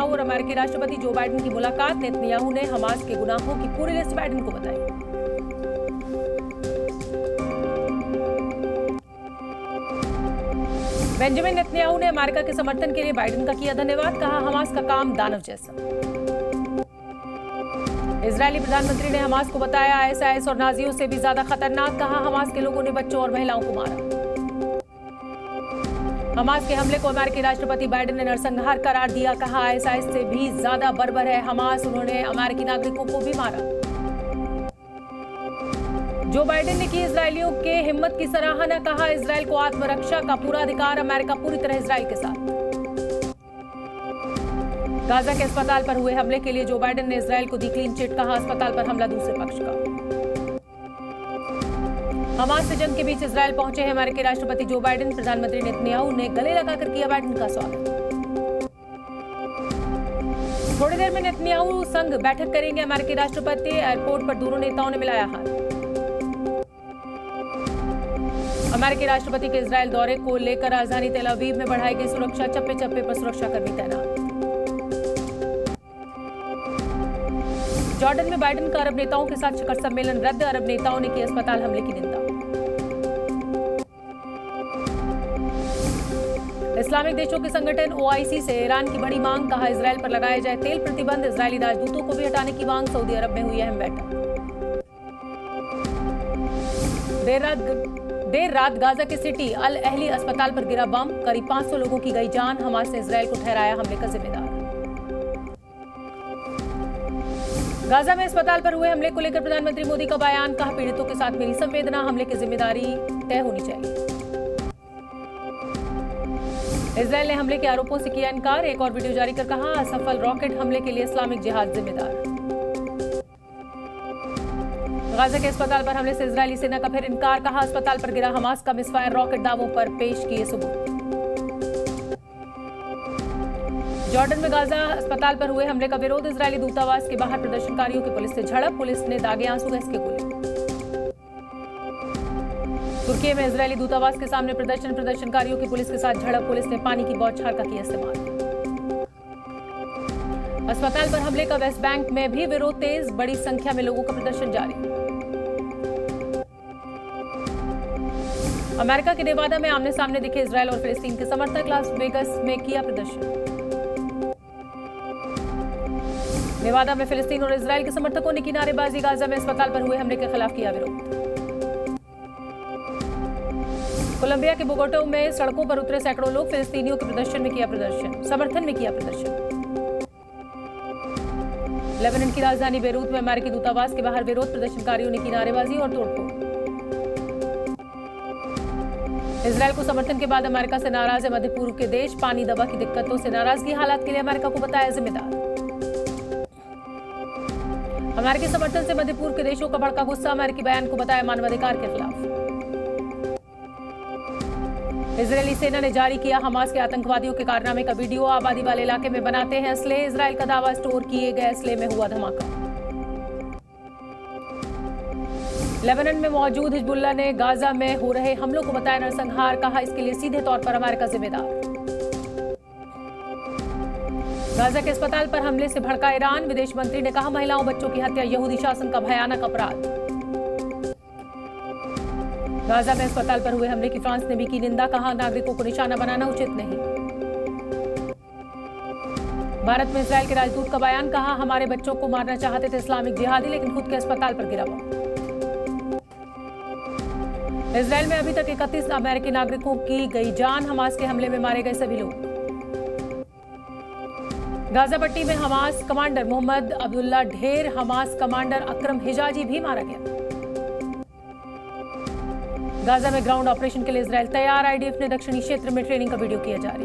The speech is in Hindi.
नेतन्याहू और अमेरिकी राष्ट्रपति जो बाइडेन की मुलाकात। नेतन्याहू ने हमास के गुनाहों की पूरी लिस्ट बाइडेन को बताई। बेंजामिन नेतन्याहू ने अमेरिका के समर्थन के लिए बाइडेन का किया धन्यवाद। कहा, हमास का काम दानव जैसा। इजरायली प्रधानमंत्री ने हमास को बताया आईएसआईएस और नाजियों से भी ज्यादा खतरनाक। कहा, हमास के लोगों ने बच्चों और महिलाओं को मारा। हमास के हमले को अमेरिकी राष्ट्रपति बाइडेन ने नरसंहार करार दिया। कहा, आईएसआईएस से भी ज्यादा बर्बर है हमास, उन्होंने अमेरिकी नागरिकों को भी मारा। जो बाइडेन ने की इजरायलियों के हिम्मत की सराहना। कहा, इजरायल को आत्मरक्षा का पूरा अधिकार, अमेरिका पूरी तरह इजरायल के साथ। गाजा के अस्पताल पर हुए हमले के लिए जो बाइडेन ने इजरायल को दी क्लीन चिट। कहा, अस्पताल पर हमला दूसरे पक्ष का। हमास से जंग के बीच इजरायल पहुंचे हैं अमेरिकी राष्ट्रपति जो बाइडेन। प्रधानमंत्री नेतन्याहू ने गले लगाकर किया बाइडेन का स्वागत। थोड़ी देर में नेतन्याहू संग बैठक करेंगे अमेरिकी राष्ट्रपति। एयरपोर्ट पर दोनों नेताओं ने मिलाया हाथ। अमेरिकी राष्ट्रपति के इजरायल दौरे को लेकर राजधानी तेल अवीव में बढ़ाई गई सुरक्षा। चप्पे चप्पे पर सुरक्षाकर्मी तैनात। जॉर्डन में बाइडेन का अरब नेताओं के साथ शिखर सम्मेलन रद्द। अरब नेताओं ने की अस्पताल हमले की निंदा। इस्लामिक देशों के संगठन ओआईसी से ईरान की बड़ी मांग। कहा, इजरायल पर लगाया जाए तेल प्रतिबंध। इजरायली राजदूतों को भी हटाने की मांग। सऊदी अरब में हुई अहम बैठक। देर रात गाजा के सिटी अल अहली अस्पताल पर गिरा बम। करीब 500 लोगों की गई जान। हमास ने इजरायल को ठहराया हमले का जिम्मेदार। गाजा में अस्पताल पर हुए हमले को लेकर प्रधानमंत्री मोदी का बयान। कहा, पीड़ितों के साथ मेरी संवेदना। हमले की जिम्मेदारी तय होनी चाहिए। इजरायल ने हमले के आरोपों से किया इनकार। एक और वीडियो जारी कर कहा, असफल रॉकेट हमले के लिए इस्लामिक जिहाद जिम्मेदार। गाजा के अस्पताल पर हमले से इजरायली सेना का फिर इनकार। कहा, अस्पताल पर गिरा हमास का मिसफायर रॉकेट। दावों पर पेश किए सबूत। जॉर्डन में गाजा अस्पताल पर हुए हमले का विरोध। इजरायली दूतावास के बाहर प्रदर्शनकारियों की पुलिस से झड़प। पुलिस ने दागे आंसू गैस के गोले। तुर्की में इजरायली दूतावास के सामने प्रदर्शनकारियों की पुलिस के साथ झड़प। पुलिस ने पानी की बौछार का किया इस्तेमाल। अस्पताल पर हमले का वेस्ट बैंक में भी विरोध तेज। बड़ी संख्या में लोगों का प्रदर्शन जारी। अमेरिका के नेवादा में आमने सामने दिखे इजरायल और फिलिस्तीन के समर्थक। लास वेगस में किया प्रदर्शन। नेवादा में फिलिस्तीन और इजरायल के समर्थकों ने की नारेबाजी। गाजा में अस्पताल पर हुए हमले के खिलाफ किया विरोध। कोलंबिया के बोगोटा में सड़कों पर उतरे सैकड़ों लोग। फिलिस्तीनियों के समर्थन में किया प्रदर्शन। लेबनान की राजधानी बेरूत में अमेरिकी दूतावास के बाहर विरोध। प्रदर्शनकारियों ने की नारेबाजी और तोड़फोड़। इजरायल को समर्थन के बाद अमेरिका से नाराज है मध्य पूर्व के देश। पानी दवा की दिक्कतों से नाराजगी हालात के लिए अमेरिका को बताया जिम्मेदार। अमेरिकी समर्थन से मध्य पूर्व के देशों का भड़का गुस्सा। अमेरिकी बयान को बताया मानवाधिकार के खिलाफ। इजरायली सेना ने जारी किया हमास के आतंकवादियों के कारनामे का वीडियो। आबादी वाले इलाके में बनाते हैं असले। इजरायल का दावा, स्टोर किए गए असले में हुआ धमाका। लेबनान में मौजूद हिजबुल्लाह ने गाजा में हो रहे हमलों को बताया नरसंहार। कहा, इसके लिए सीधे तौर पर अमेरिका जिम्मेदार। गाजा के अस्पताल पर हमले से भड़का ईरान। विदेश मंत्री ने कहा, महिलाओं बच्चों की हत्या यहूदी शासन का भयानक अपराध। गाजा में अस्पताल पर हुए हमले की फ्रांस ने भी की निंदा। कहा, नागरिकों को निशाना बनाना उचित नहीं। भारत में इजरायल के राजदूत का बयान। कहा, हमारे बच्चों को मारना चाहते थे इस्लामिक जिहादी, लेकिन खुद के अस्पताल पर गिरा बम। इजरायल में अभी तक 31 अमेरिकी नागरिकों की गई जान। हमास के हमले में मारे गए सभी लोग। गाजा पट्टी में हमास कमांडर मोहम्मद अब्दुल्ला ढेर, हमास कमांडर अकरम हिजाजी भी मारा गया। गाजा में ग्राउंड ऑपरेशन के लिए इजरायल तैयार। आईडीएफ ने दक्षिणी क्षेत्र में ट्रेनिंग का वीडियो किया जारी।